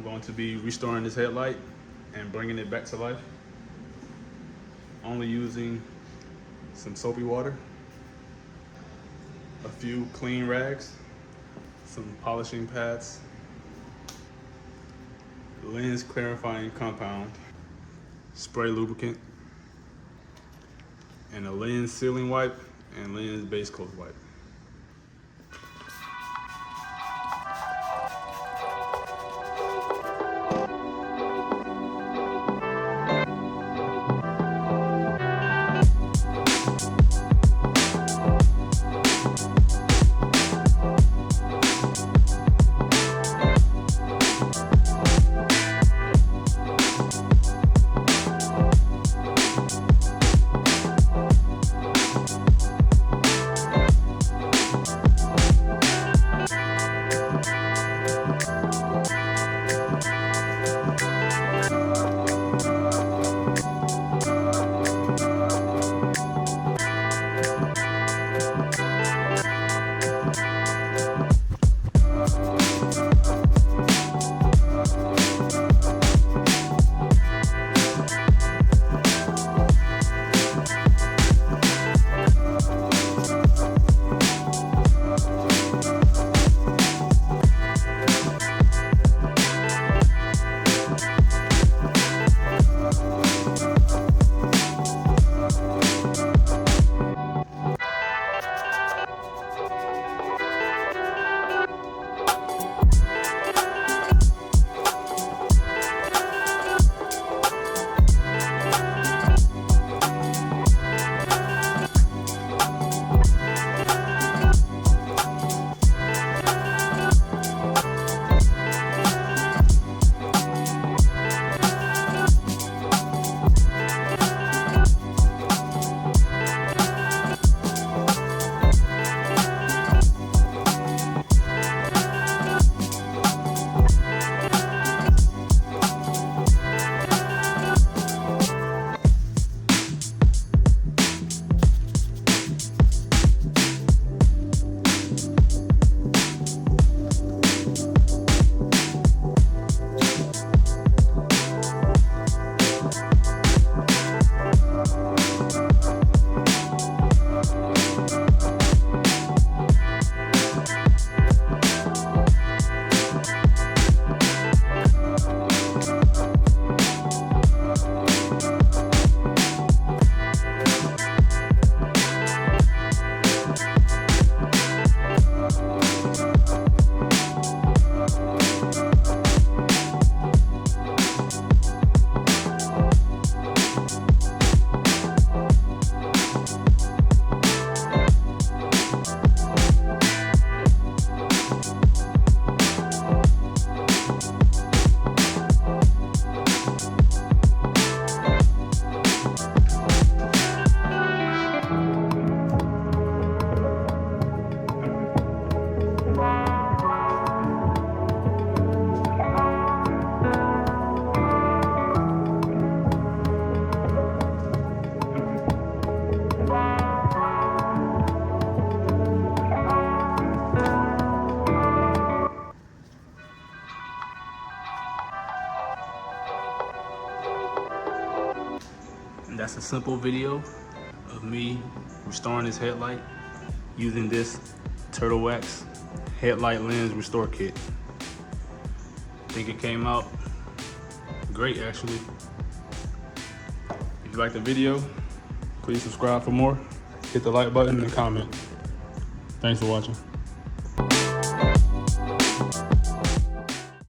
I'm going to be restoring this headlight and bringing it back to life. Only using some soapy water, a few clean rags, some polishing pads, lens clarifying compound, spray lubricant, and a lens sealing wipe and lens base coat wipe. And that's a simple video of me restoring this headlight using this Turtle Wax headlight lens restore kit. I think it came out great actually. If you like the video, please subscribe for more. Hit the like button and comment. Thanks for watching.